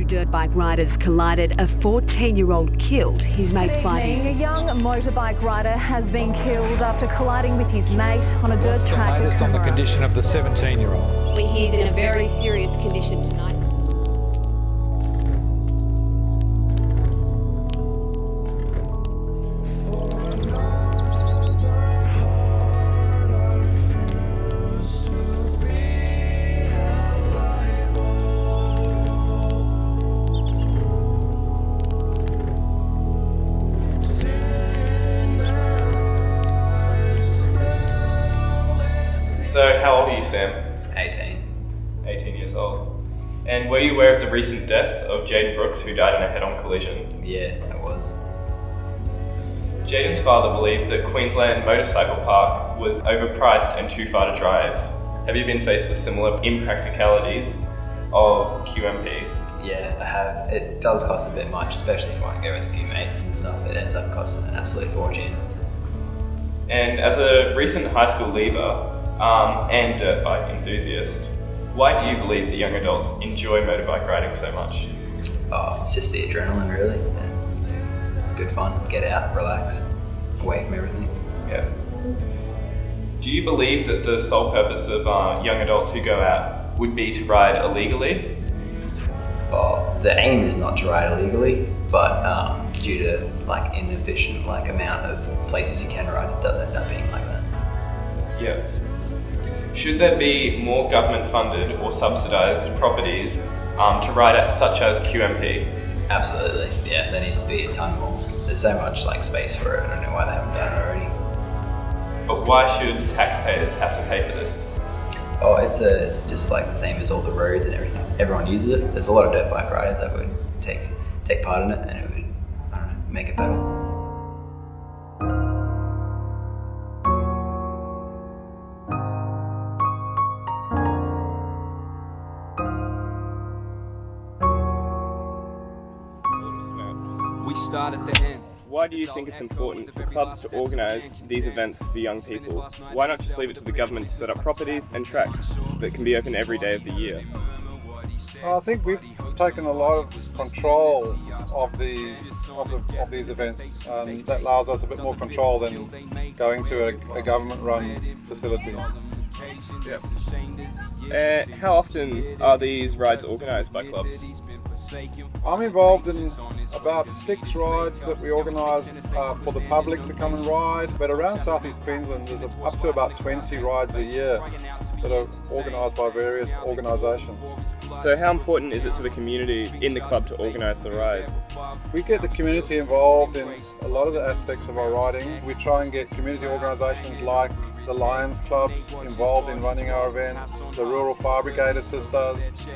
dirt bike riders collided, a 14-year-old killed, his mate fighting. A young motorbike rider has been killed after colliding with his mate on a dirt track. Latest on the condition of the 17-year-old. He's in a very serious condition tonight. So how old are you, Sam? 18. 18 years old. And were you aware of the recent death of Jaiden Brooks, who died in a head-on collision? Yeah, I was. Jaiden's father believed that Queensland Motorcycle Park was overpriced and too far to drive. Have you been faced with similar impracticalities of QMP? Yeah, I have. It does cost a bit much, especially if I want to go with a few mates and stuff. It ends up costing an absolute fortune. And as a recent high school leaver and dirt bike enthusiast, why do you believe that young adults enjoy motorbike riding so much? Oh, it's just the adrenaline, really. And it's good fun. Get out, relax, away from everything. Yeah. Do you believe that the sole purpose of young adults who go out would be to ride illegally? Well, the aim is not to ride illegally, but due to inefficient amount of places you can ride, it does end up being like that. Yeah. Should there be more government-funded or subsidised properties to ride at, such as QMP? Absolutely, yeah. There needs to be a ton more. There's so much space for it. I don't know why they haven't done it already. But why should taxpayers have to pay for this? Oh, it's just the same as all the roads and everything. Everyone uses it. There's a lot of dirt bike riders that would take part in it, and it would, I don't know, make it better. We start at the end. Why do you think it's important for clubs to organise these events for young people? Why not just leave it to the government to set up properties and tracks that can be open every day of the year? I think we've taken a lot of control of these events, and that allows us a bit more control than going to a government-run facility. Yep. How often are these rides organised by clubs? I'm involved in about 6 rides that we organise for the public to come and ride, but around South East Queensland there's up to about 20 rides a year that are organised by various organisations. So how important is it to the community in the club to organise the ride? We get the community involved in a lot of the aspects of our riding. We try and get community organisations like the Lions clubs involved in running our events, the Rural Fire Brigade assist us,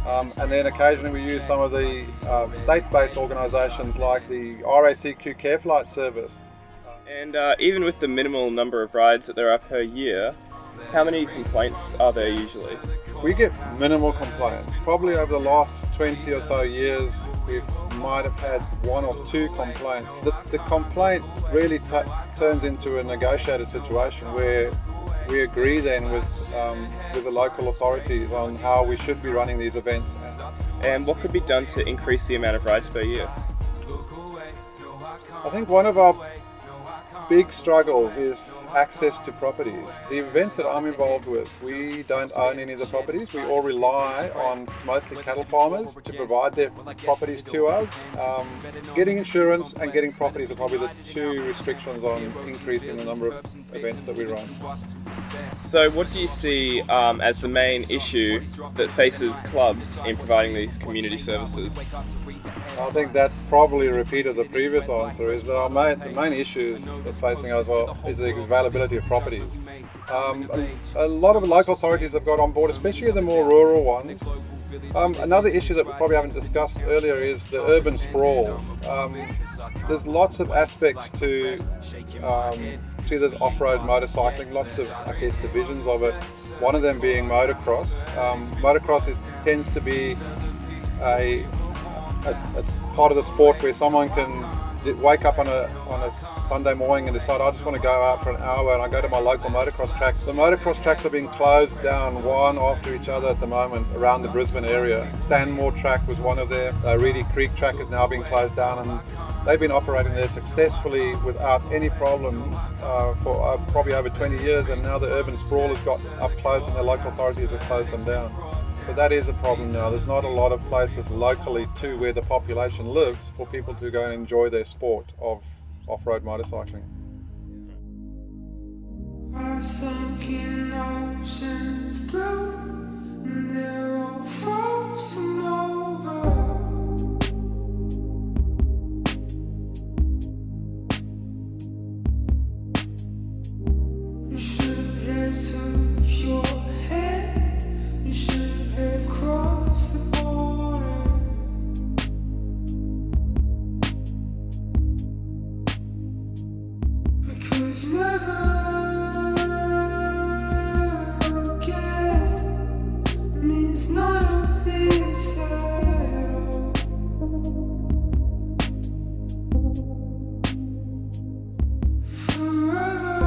and then occasionally we use some of the state-based organisations like the RACQ Care Flight Service. And even with the minimal number of rides that there are per year, how many complaints are there usually? We get minimal complaints. Probably over the last 20 or so years, we might have had 1 or 2 complaints. The complaint really turns into a negotiated situation where we agree then with the local authorities on how we should be running these events. And what could be done to increase the amount of rides per year? I think one of our big struggles is access to properties. The events that I'm involved with, we don't own any of the properties. We all rely on mostly cattle farmers to provide their properties to us. Getting insurance and getting properties are probably the 2 restrictions on increasing the number of events that we run. So what do you see as the main issue that faces clubs in providing these community services? I think that's probably a repeat of the previous answer, is that the main issues that's facing us is the availability of properties. A lot of local authorities have got on board, especially the more rural ones. Another issue that we probably haven't discussed earlier is the urban sprawl. There's lots of aspects to this off-road motorcycling, lots of, divisions of it. One of them being motocross. Motocross tends to be a part of the sport where someone can wake up on a Sunday morning and decide I just want to go out for an hour, and I go to my local motocross track. The motocross tracks are being closed down one after each other at the moment around the Brisbane area. Stanmore track was one of them. Reedy Creek track is now being closed down, and they've been operating there successfully without any problems for probably over 20 years, and now the urban sprawl has got up close and the local authorities have closed them down. So that is a problem now. There's not a lot of places locally to where the population lives for people to go and enjoy their sport of off-road motorcycling. Our sunken oceans blue, and they're all frozen over. You should have took your head, you should have crossed the border. Because never means none of this at all. Forever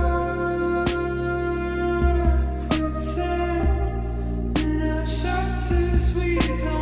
pretend in our shelters we don't